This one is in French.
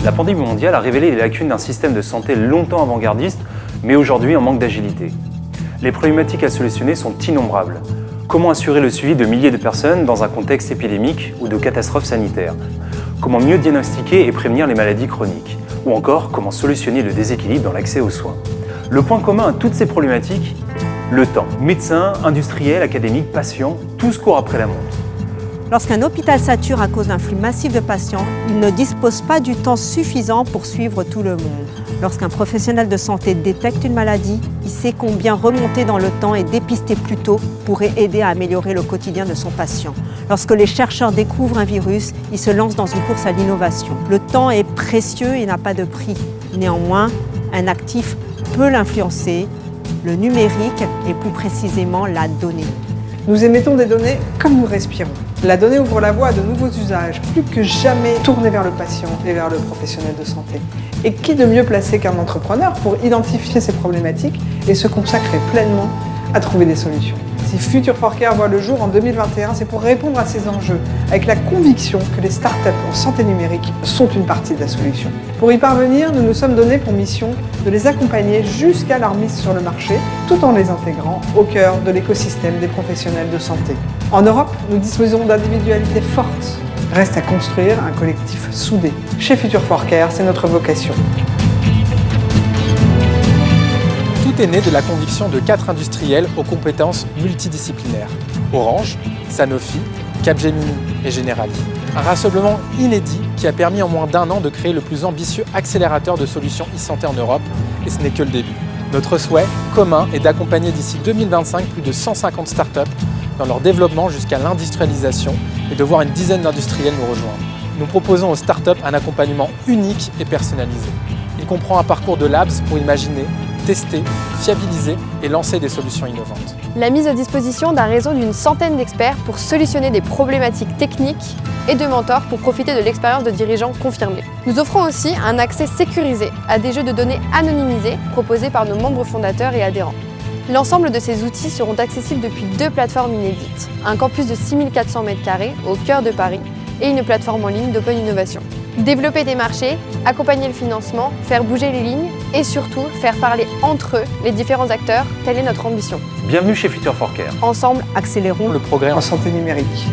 La pandémie mondiale a révélé les lacunes d'un système de santé longtemps avant-gardiste, mais aujourd'hui en manque d'agilité. Les problématiques à solutionner sont innombrables. Comment assurer le suivi de milliers de personnes dans un contexte épidémique ou de catastrophe sanitaire? Comment mieux diagnostiquer et prévenir les maladies chroniques? Ou encore, comment solutionner le déséquilibre dans l'accès aux soins? Le point commun à toutes ces problématiques, le temps. Médecins, industriels, académiques, patients, tous courent après la montre. Lorsqu'un hôpital sature à cause d'un flux massif de patients, il ne dispose pas du temps suffisant pour suivre tout le monde. Lorsqu'un professionnel de santé détecte une maladie, il sait combien remonter dans le temps et dépister plus tôt pourrait aider à améliorer le quotidien de son patient. Lorsque les chercheurs découvrent un virus, ils se lancent dans une course à l'innovation. Le temps est précieux et n'a pas de prix. Néanmoins, un actif peut l'influencer, le numérique et plus précisément la donnée. Nous émettons des données comme nous respirons. La donnée ouvre la voie à de nouveaux usages, plus que jamais tournés vers le patient et vers le professionnel de santé. Et qui de mieux placé qu'un entrepreneur pour identifier ces problématiques et se consacrer pleinement à trouver des solutions. Si Future for Care voit le jour en 2021, c'est pour répondre à ces enjeux, avec la conviction que les startups en santé numérique sont une partie de la solution. Pour y parvenir, nous nous sommes donnés pour mission de les accompagner jusqu'à leur mise sur le marché, tout en les intégrant au cœur de l'écosystème des professionnels de santé. En Europe, nous disposons d'individualités fortes. Reste à construire un collectif soudé. Chez Future for Care, c'est notre vocation. Tout est né de la conviction de 4 industriels aux compétences multidisciplinaires. Orange, Sanofi, Capgemini et Generali. Un rassemblement inédit qui a permis en moins d'1 an de créer le plus ambitieux accélérateur de solutions e-santé en Europe, et ce n'est que le début. Notre souhait commun est d'accompagner d'ici 2025 plus de 150 startups dans leur développement jusqu'à l'industrialisation et de voir une dizaine d'industriels nous rejoindre. Nous proposons aux startups un accompagnement unique et personnalisé. Il comprend un parcours de labs pour imaginer, tester, fiabiliser et lancer des solutions innovantes. La mise à disposition d'un réseau d'une centaine d'experts pour solutionner des problématiques techniques et de mentors pour profiter de l'expérience de dirigeants confirmés. Nous offrons aussi un accès sécurisé à des jeux de données anonymisés proposés par nos membres fondateurs et adhérents. L'ensemble de ces outils seront accessibles depuis 2 plateformes inédites, un campus de 6400 m² au cœur de Paris et une plateforme en ligne d'Open Innovation. Développer des marchés, accompagner le financement, faire bouger les lignes et surtout faire parler entre eux les différents acteurs, telle est notre ambition. Bienvenue chez Future for Care. Ensemble, accélérons Le progrès En santé numérique.